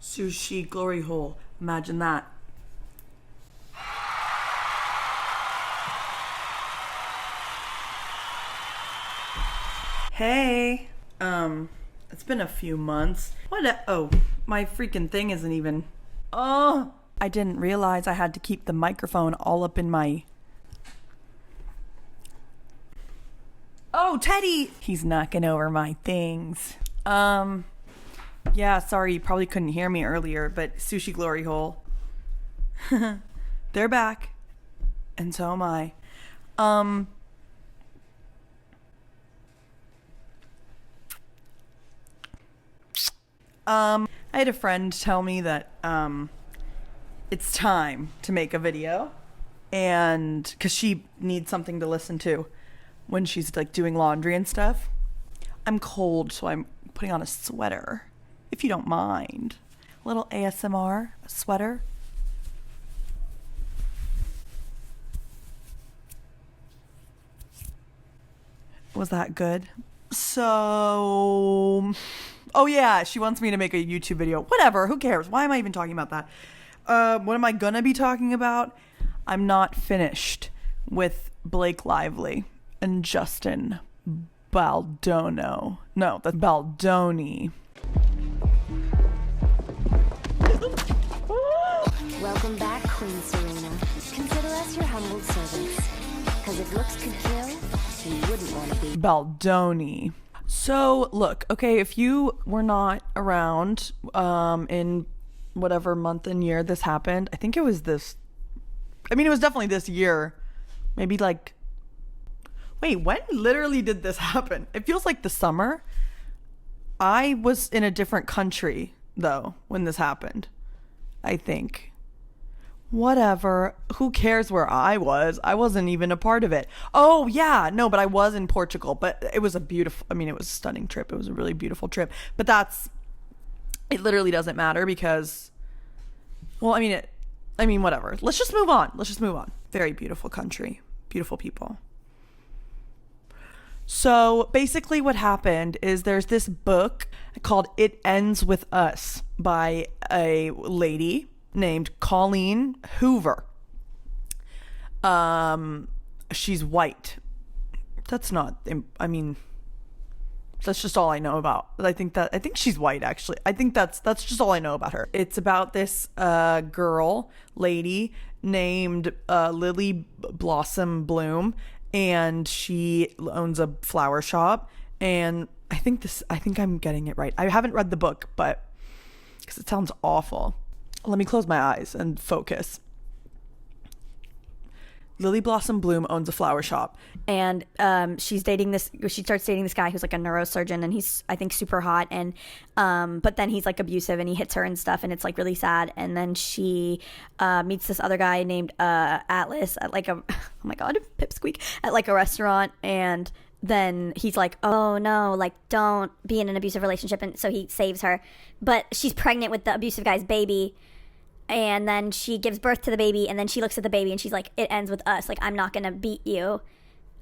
Sushi glory hole. Imagine that. Hey. It's been a few months. Oh, my freaking thing isn't even. Oh, I didn't realize I had to keep the microphone all up in my. Oh, Teddy! He's knocking over my things. Yeah, sorry, you probably couldn't hear me earlier, but Sushi Glory Hole. They're back. And so am I. I had a friend tell me that, it's time to make a video. And, because she needs something to listen to when she's, like, doing laundry and stuff. I'm cold, so I'm putting on a sweater, if you don't mind. A little ASMR, a sweater. Was that good? So, oh yeah, she wants me to make a YouTube video. Whatever, who cares? Why am I even talking about that? What am I gonna be talking about? I'm not finished with Blake Lively and Justin Baldoni. No, that's Baldoni. Welcome back, Queen Serena. Consider us your humble servants. Because if looks could kill, you wouldn't want to be. Baldoni. So, look, okay, if you were not around in whatever month and year this happened, I think it was this. I mean, it was definitely this year. Maybe like. Wait, when literally did this happen? It feels like the summer. I was in a different country, though, when this happened. I think. Whatever. Who cares where I was? I wasn't even a part of it. Oh, yeah. No, but I was in Portugal. But it was a beautiful, I mean, it was a stunning trip. It was a really beautiful trip. But it literally doesn't matter because, well, I mean, whatever. Let's just move on. Very beautiful country. Beautiful people. So basically what happened is there's this book called It Ends With Us by a lady named Colleen Hoover. She's white. That's just all I know about. But I think she's white, actually. I think that's just all I know about her. It's about this lady named Lily Blossom Bloom, and she owns a flower shop. And I think I'm getting it right. I haven't read the book, but because it sounds awful. Let me close my eyes and focus. Lily Blossom Bloom owns a flower shop. And she starts dating this guy who's like a neurosurgeon, and he's, I think, super hot. And but then he's like abusive and he hits her and stuff, and it's like really sad. And then she meets this other guy named Atlas at like oh my god, pipsqueak, at like a restaurant. And then he's like, oh no, like don't be in an abusive relationship. And so he saves her, but she's pregnant with the abusive guy's baby. And then she gives birth to the baby, and then she looks at the baby and she's like, it ends with us. Like, I'm not going to beat you.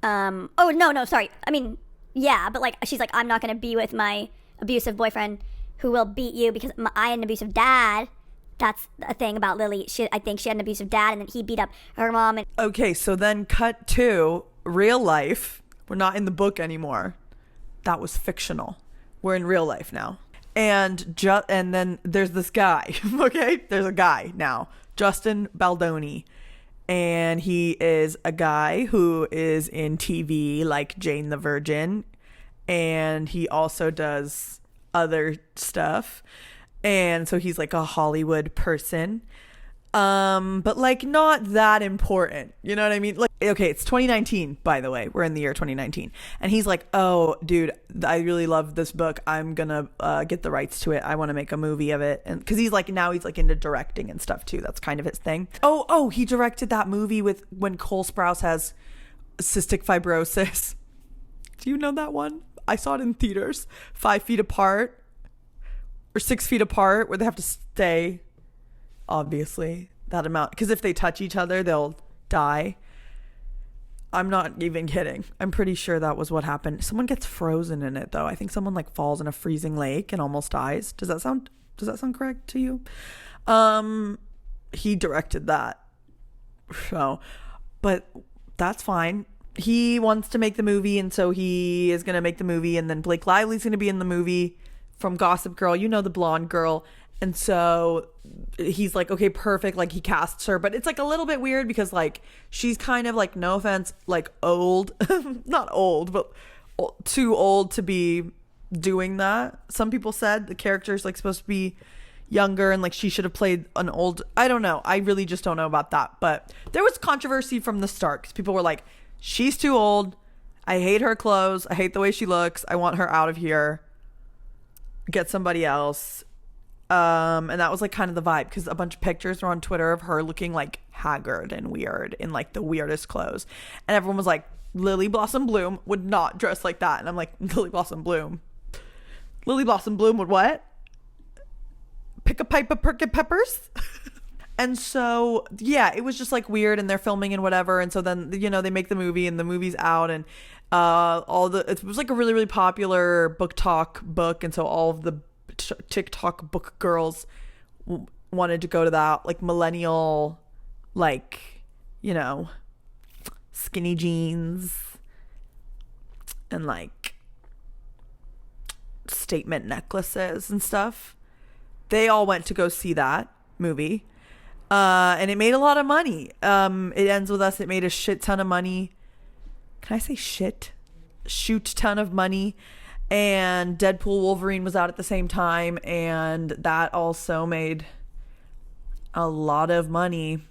Oh, no, sorry. I mean, yeah, but like, she's like, I'm not going to be with my abusive boyfriend who will beat you because I had an abusive dad. That's a thing about Lily. I think she had an abusive dad, and then he beat up her mom. And okay, so then cut to real life. We're not in the book anymore. That was fictional. We're in real life now. And then there's this guy, okay? There's a guy now, Justin Baldoni. And he is a guy who is in TV like Jane the Virgin. And he also does other stuff. And so he's like a Hollywood person. But like not that important. You know what I mean? Like, okay, it's 2019, by the way. We're in the year 2019. And he's like, oh, dude, I really love this book. I'm gonna get the rights to it. I want to make a movie of it. And because he's like into directing and stuff too. That's kind of his thing. Oh, he directed that movie with when Cole Sprouse has cystic fibrosis. Do you know that one? I saw it in theaters. 5 feet apart or 6 feet apart, where they have to stay, obviously, that amount, because if they touch each other they'll die. I'm not even kidding. I'm pretty sure that was what happened. Someone gets frozen in it though. I think someone like falls in a freezing lake and almost dies. Does that sound Does that sound correct to you? He directed that. So, but that's fine. He wants to make the movie, and so he is going to make the movie, and then Blake Lively's going to be in the movie from Gossip Girl, you know, the blonde girl. And so he's like, okay, perfect. Like, he casts her, but it's like a little bit weird because like she's kind of like, no offense, like old, not old, but too old to be doing that. Some people said the character's like supposed to be younger and like she should have played an old, I don't know. I really just don't know about that. But there was controversy from the start because people were like, she's too old. I hate her clothes. I hate the way she looks. I want her out of here. Get somebody else. And that was like kind of the vibe because a bunch of pictures were on Twitter of her looking like haggard and weird in like the weirdest clothes. And everyone was like, Lily Blossom Bloom would not dress like that. And I'm like, Lily Blossom Bloom would what? Pick a pipe of Perkins Peppers? And so, yeah, it was just like weird and they're filming and whatever. And so then, you know, they make the movie and the movie's out and it was like a really, really popular book talk book. And so all of the TikTok book girls wanted to go to that, like millennial, like, you know, skinny jeans and like statement necklaces and stuff. They all went to go see that movie. And it made a lot of money. It ends with us. It made a shit ton of money. Can I say shit? Shoot ton of money. And Deadpool Wolverine was out at the same time. And that also made a lot of money.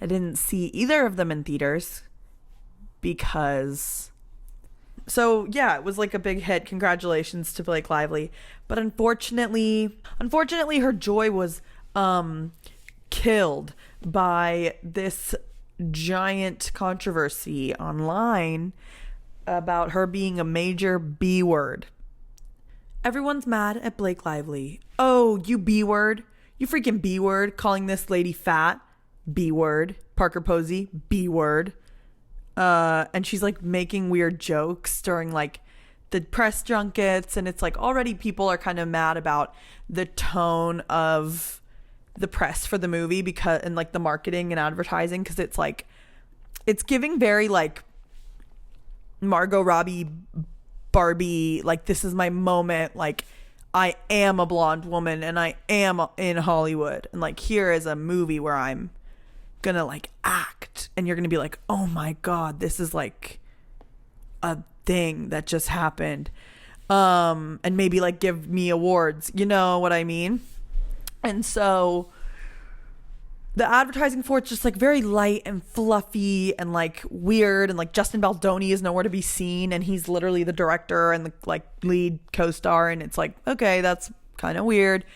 I didn't see either of them in theaters because... So, yeah, it was like a big hit. Congratulations to Blake Lively. But unfortunately, her joy was killed by this giant controversy online about her being a major B word. Everyone's mad at Blake Lively. Oh, you B word. You freaking B word. Calling this lady fat. B word. Parker Posey. B word. And she's like making weird jokes during like the press junkets, and it's like already people are kind of mad about the tone of the press for the movie because and like the marketing and advertising, because it's like it's giving very like Margot Robbie Barbie, like this is my moment, like I am a blonde woman and I am in Hollywood, and like here is a movie where I'm gonna like act and you're gonna be like, oh my god, this is like a thing that just happened, and maybe like give me awards, you know what I mean? And so the advertising for it's just like very light and fluffy and like weird, and like Justin Baldoni is nowhere to be seen, and he's literally the director and the like lead co-star, and it's like, okay, that's kind of weird.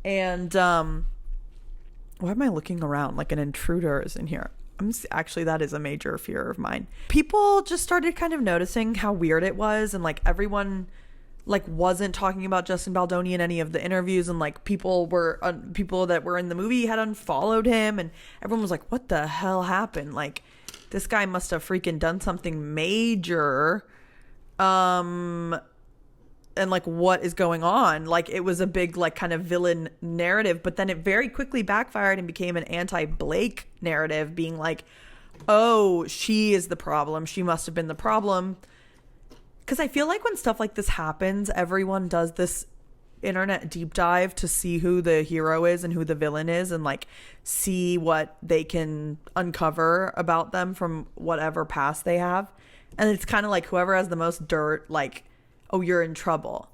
And why am I looking around like an intruder is in here? Actually, that is a major fear of mine. People just started kind of noticing how weird it was, and like everyone like wasn't talking about Justin Baldoni in any of the interviews, and like people that were in the movie had unfollowed him, and everyone was like, what the hell happened? Like this guy must have freaking done something major. And like what is going on? Like it was a big like kind of villain narrative, but then it very quickly backfired and became an anti-Blake narrative, being like, oh, she is the problem, she must have been the problem. Because I feel like when stuff like this happens, everyone does this internet deep dive to see who the hero is and who the villain is, and like see what they can uncover about them from whatever past they have. And it's kind of like whoever has the most dirt, like, oh, you're in trouble.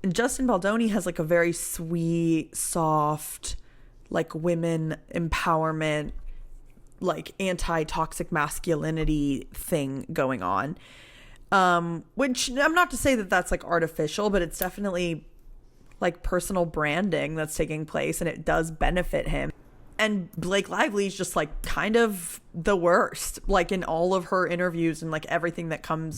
And Justin Baldoni has like a very sweet, soft, like women empowerment, like anti-toxic masculinity thing going on. Which I'm not to say that that's like artificial, but it's definitely like personal branding that's taking place, and it does benefit him. And Blake Lively's just like kind of the worst, like in all of her interviews and like everything that kind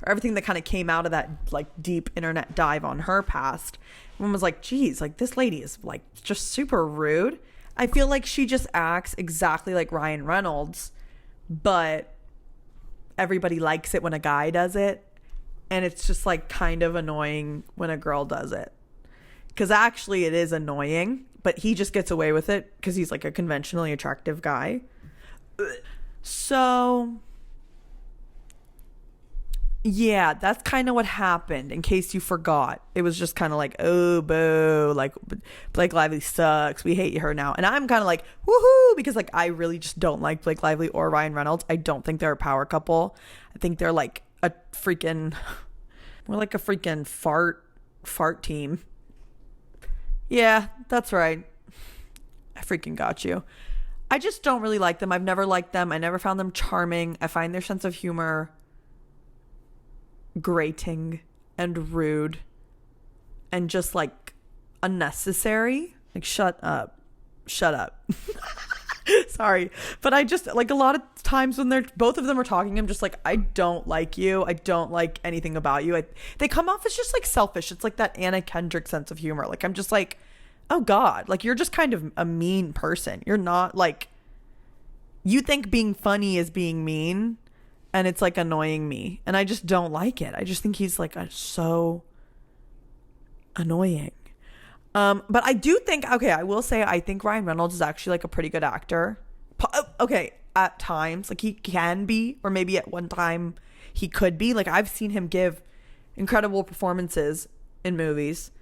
of came out of that like deep internet dive on her past. Everyone was like, geez, like this lady is like just super rude. I feel like she just acts exactly like Ryan Reynolds, but everybody likes it when a guy does it, and it's just like kind of annoying when a girl does it, because actually it is annoying, but he just gets away with it because he's like a conventionally attractive guy. So yeah, that's kind of what happened, in case you forgot. It was just kind of like, oh, boo, like, Blake Lively sucks, we hate her now. And I'm kind of like, woohoo, because like I really just don't like Blake Lively or Ryan Reynolds. I don't think they're a power couple. I think they're like a freaking, more like a freaking fart team. Yeah, that's right. I freaking got you. I just don't really like them. I've never liked them. I never found them charming. I find their sense of humor grating and rude and just like unnecessary. Like, shut up. Sorry, but I just like, a lot of times when they're both of them are talking, I'm just like, I don't like you. I don't like anything about you. They come off as just like selfish. It's like that Anna Kendrick sense of humor. Like, I'm just like, oh God, like, you're just kind of a mean person. You're not like, you think being funny is being mean, and it's like annoying me, and I just don't like it. I just think he's like so annoying. But I do think, okay, I will say, I think Ryan Reynolds is actually like a pretty good actor. Okay, at times, like, he can be, or maybe at one time he could be. Like, I've seen him give incredible performances in movies.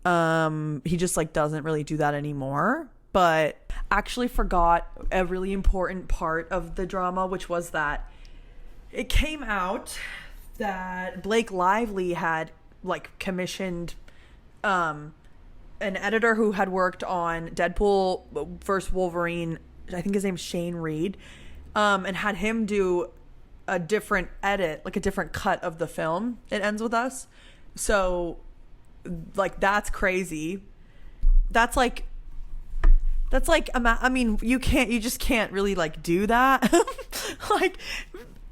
He just like doesn't really do that anymore. But actually forgot a really important part of the drama, which was that it came out that Blake Lively had like commissioned an editor who had worked on Deadpool vs. Wolverine. I think his name's Shane Reed, and had him do a different edit, like a different cut of the film. It Ends With Us. So like, that's crazy. That's like, I mean, you just can't really like do that. Like,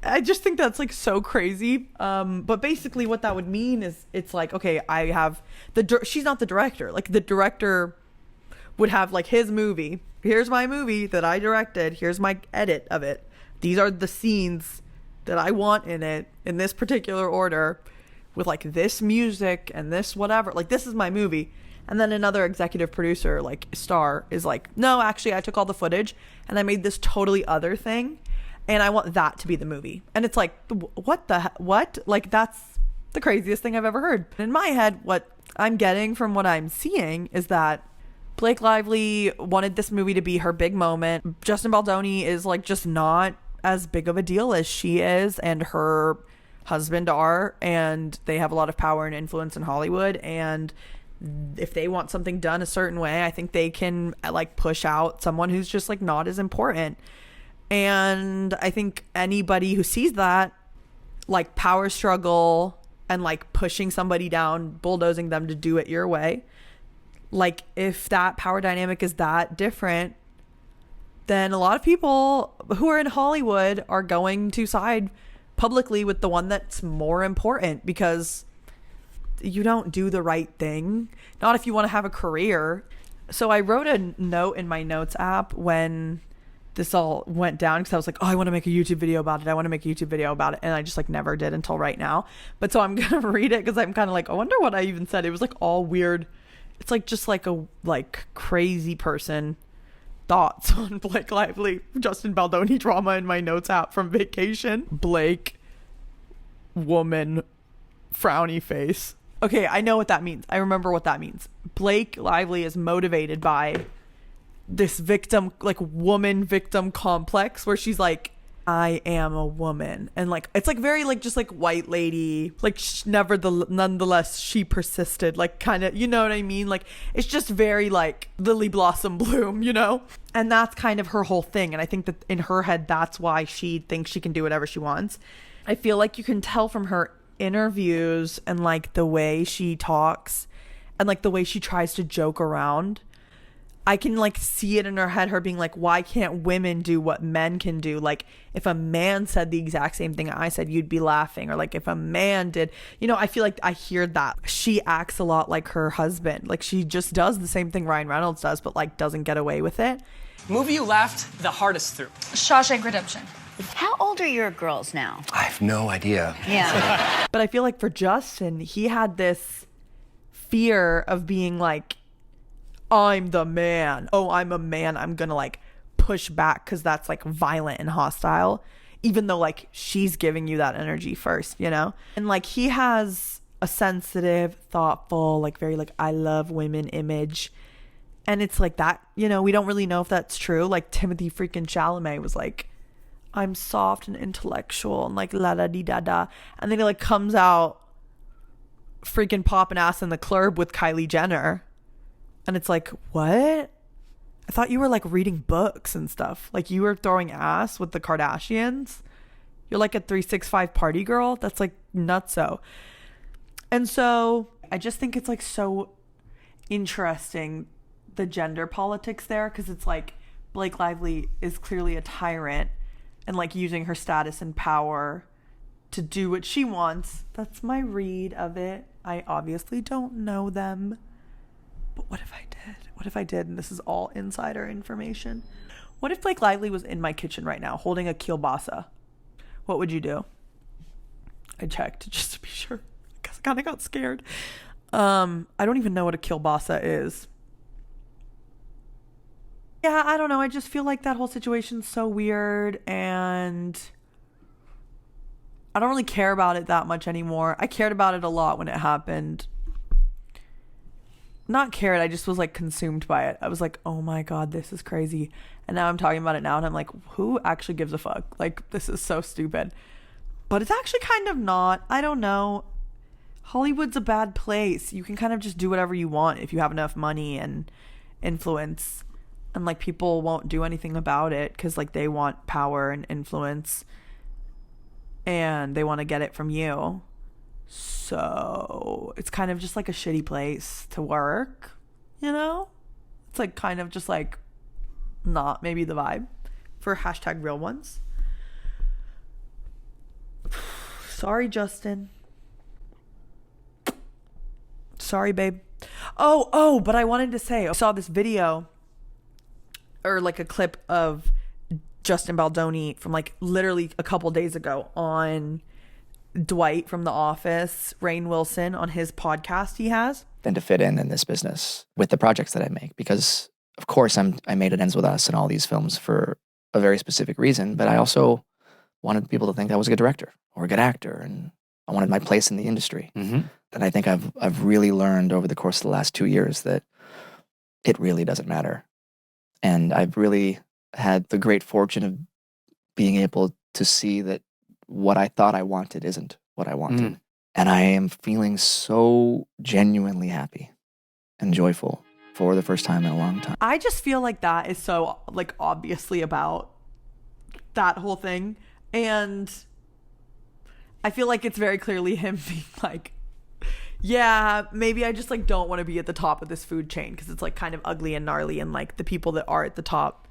I just think that's like so crazy. But basically what that would mean is, it's like, okay, I have she's not the director. Like, the director would have like his movie. Here's my movie that I directed. Here's my edit of it. These are the scenes that I want in it in this particular order, with like this music and this whatever. Like, this is my movie. And then another executive producer, like star, is like, no, actually I took all the footage and I made this totally other thing, and I want that to be the movie. And it's like, what? Like, that's the craziest thing I've ever heard. In my head, what I'm getting from what I'm seeing is that Blake Lively wanted this movie to be her big moment. Justin Baldoni is like just not as big of a deal as she is and her husband are, and they have a lot of power and influence in Hollywood, and if they want something done a certain way, I think they can like push out someone who's just like not as important. And I think anybody who sees that like power struggle and like pushing somebody down, bulldozing them to do it your way, like, if that power dynamic is that different, then a lot of people who are in Hollywood are going to side publicly with the one that's more important, because you don't do the right thing. Not if you want to have a career. So I wrote a note in my notes app when this all went down, because I was like, oh, I want to make a YouTube video about it. And I just like never did until right now. But so I'm going to read it, because I'm kind of like, I wonder what I even said. It was like all weird. It's like just like a like crazy person thoughts on Blake Lively, Justin Baldoni drama in my notes app from vacation. Blake, woman, frowny face. Okay, I know what that means. I remember what that means. Blake Lively is motivated by this victim, like woman victim complex, where she's like, I am a woman. And like, it's like very like just like white lady, like nonetheless she persisted, like kind of, you know what I mean? Like, it's just very like lily blossom bloom, you know? And that's kind of her whole thing. And I think that in her head, that's why she thinks she can do whatever she wants. I feel like you can tell from her interviews and like the way she talks and like the way she tries to joke around, I can like see it in her head, her being like, why can't women do what men can do? Like, if a man said the exact same thing I said, you'd be laughing. Or like, if a man did, you know, I feel like I hear that. She acts a lot like her husband. Like, she just does the same thing Ryan Reynolds does, but like doesn't get away with it. Movie you laughed the hardest through? Shawshank Redemption. How old are your girls now? I have no idea. Yeah. But I feel like for Justin, he had this fear of being like, I'm the man. Oh, I'm a man. I'm gonna like push back because that's like violent and hostile, even though like she's giving you that energy first, you know? And like he has a sensitive, thoughtful, like very like I love women image. And it's like that, you know, we don't really know if that's true. Like Timothy freaking Chalamet was like, I'm soft and intellectual and like la da dee da da. And then he like comes out freaking popping ass in the club with Kylie Jenner. And it's like, what? I thought you were like reading books and stuff. Like you were throwing ass with the Kardashians. You're like a 365 party girl. That's like nutso. And so I just think it's like so interesting, the gender politics there, because it's like Blake Lively is clearly a tyrant and like using her status and power to do what she wants. That's my read of it. I obviously don't know them. But what if I did? What if I did? And this is all insider information. What if Blake Lively was in my kitchen right now holding a kielbasa? What would you do? I checked just to be sure because I kind of got scared. I don't even know what a kielbasa is. Yeah, I don't know. I just feel like that whole situation's so weird and I don't really care about it that much anymore. I cared about it a lot when it happened. Not cared, I just was like consumed by it. I was like, oh my God, this is crazy. And now I'm talking about it now and I'm like, who actually gives a fuck? Like, this is so stupid. But it's actually kind of not. I don't know. Hollywood's a bad place. You can kind of just do whatever you want if you have enough money and influence. And like people won't do anything about it because like they want power and influence and they want to get it from you. So it's kind of just like a shitty place to work, you know? It's like kind of just like not maybe the vibe for hashtag real ones. Sorry, Justin. Sorry, babe. But I wanted to say, I saw this video or like a clip of Justin Baldoni from like literally a couple days ago on Dwight from The Office, Rainn Wilson, on his podcast he has. Than to fit in this business with the projects that I make, because of course I made It Ends With Us and all these films for a very specific reason, but I also wanted people to think I was a good director or a good actor, and I wanted my place in the industry. Mm-hmm. And I think I've really learned over the course of the last 2 years that it really doesn't matter. And I've really had the great fortune of being able to see that what I thought I wanted isn't what I wanted. And I am feeling so genuinely happy and joyful for the first time in a long time. I just feel like that is so like obviously about that whole thing. And I feel like it's very clearly him being like, yeah, maybe I just like don't want to be at the top of this food chain because it's like kind of ugly and gnarly, and like the people that are at the top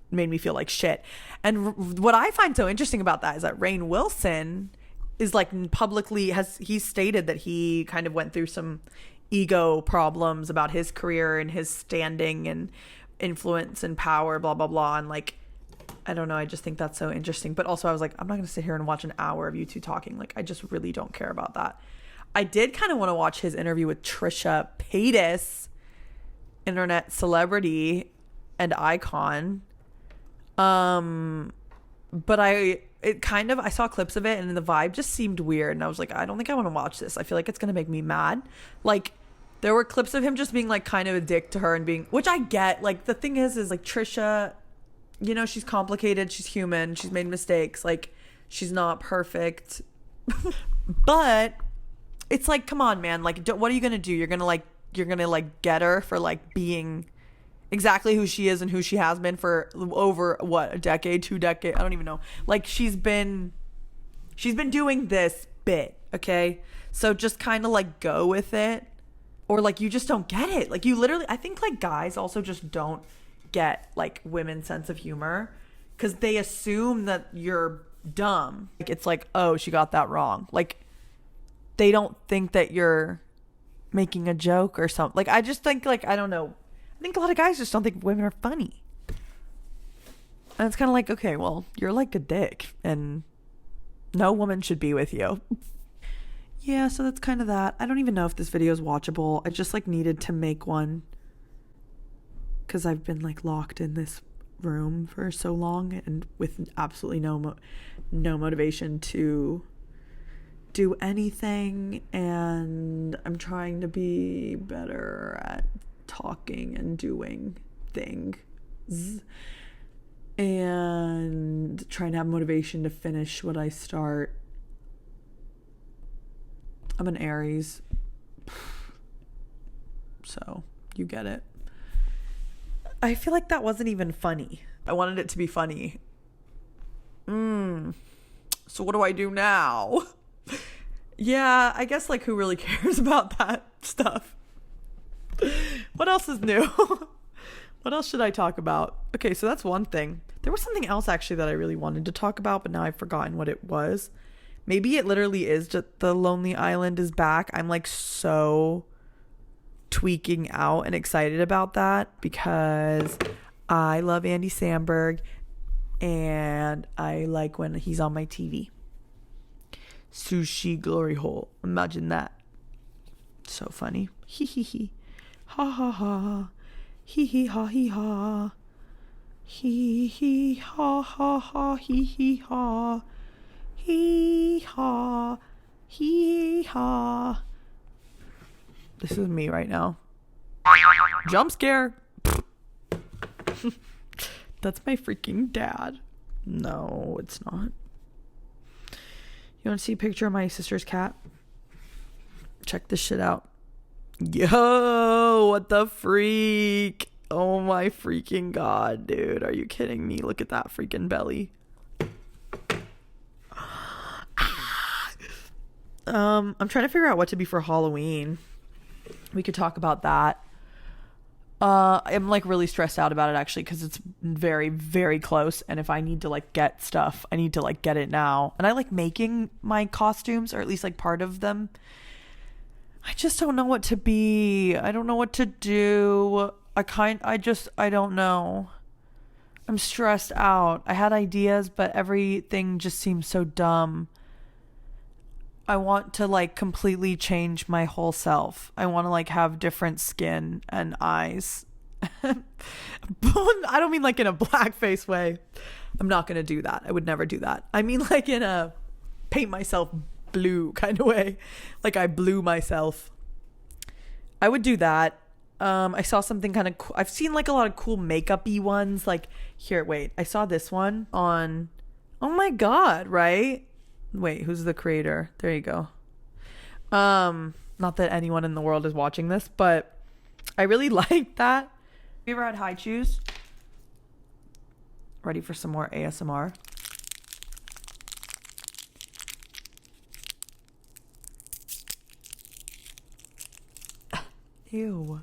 made me feel like shit. And what I find so interesting about that is that Rainn Wilson is like publicly he's stated that he kind of went through some ego problems about his career and his standing and influence and power, blah blah blah. And like, I don't know, I just think that's so interesting. But also I was like, I'm not gonna sit here and watch an hour of you two talking. Like, I just really don't care about that. I did kind of want to watch his interview with Trisha Paytas, internet celebrity and icon. But I saw clips of it and the vibe just seemed weird, and I was like, I don't think I want to watch this. I feel like it's gonna make me mad. Like, there were clips of him just being like kind of a dick to her and being, which I get. Like, the thing is like Trisha, you know, she's complicated, she's human, she's made mistakes, like she's not perfect. But it's like, come on, man, like what are you gonna do? You're gonna get her for like being exactly who she is and who she has been for over what, a decade, 2 decades, I don't even know. Like, she's been doing this bit, okay? So just kind of like go with it, or like you just don't get it. Like, you literally, I think like guys also just don't get like women's sense of humor because they assume that you're dumb. Like, it's like, oh, she got that wrong. Like, they don't think that you're making a joke or something. Like, I just think like, I don't know, I think a lot of guys just don't think women are funny. And it's kind of like, okay, well, you're like a dick and no woman should be with you. yeah, so that's kind of that. I don't even know if this video is watchable. I just like needed to make one because I've been like locked in this room for so long and with absolutely no motivation to do anything, and I'm trying to be better at talking and doing things and trying to have motivation to finish what I start. I'm an Aries, so you get it. I feel like that wasn't even funny. I wanted it to be funny. So what do I do now? Yeah, I guess like who really cares about that stuff? What else is new? What else should I talk about? Okay, so that's one thing. There was something else actually that I really wanted to talk about, but now I've forgotten what it was. Maybe it literally is just The Lonely Island is back. I'm like so tweaking out and excited about that because I love Andy Samberg and I like when he's on my TV. Sushi glory hole. Imagine that. So funny. Hee hee hee. Ha ha ha. Hee hee ha hee ha. Hee hee ha ha ha. Hee hee ha. Hee ha. Hee ha. This is me right now. Jump scare. That's my freaking dad. No, it's not. You want to see a picture of my sister's cat? Check this shit out. Yo, what the freak? Oh my freaking god, dude. Are you kidding me? Look at that freaking belly. I'm trying to figure out what to be for Halloween. We could talk about that. I'm like really stressed out about it actually because it's very, very close. And if I need to like get stuff, I need to like get it now. And I like making my costumes, or at least like part of them. I just don't know what to be. I don't know what to do. I don't know. I'm stressed out. I had ideas, but everything just seems so dumb. I want to like completely change my whole self. I want to like have different skin and eyes. I don't mean like in a blackface way. I'm not going to do that. I would never do that. I mean like in a paint myself blue kind of way. Like I blew myself. I would do that. I saw something kind of cool. I've seen like a lot of cool makeup-y ones. Like here, wait. I saw this one on, oh my God, right? Wait, who's the creator? There you go. Not that anyone in the world is watching this, but I really like that. Have you ever had high chews? Ready for some more ASMR? Ew.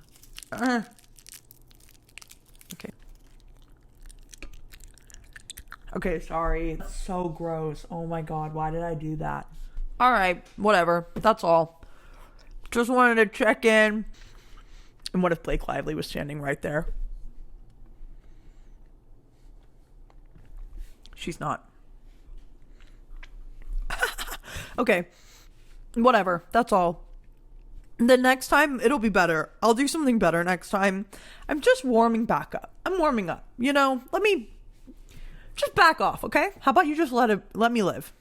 Okay. Okay, sorry. That's so gross. Oh my God, why did I do that? All right, whatever. That's all. Just wanted to check in. And what if Blake Lively was standing right there? She's not. Okay. Whatever. That's all. The next time, it'll be better. I'll do something better next time. I'm just warming back up. I'm warming up. You know, let me just back off, okay? How about you just let me live?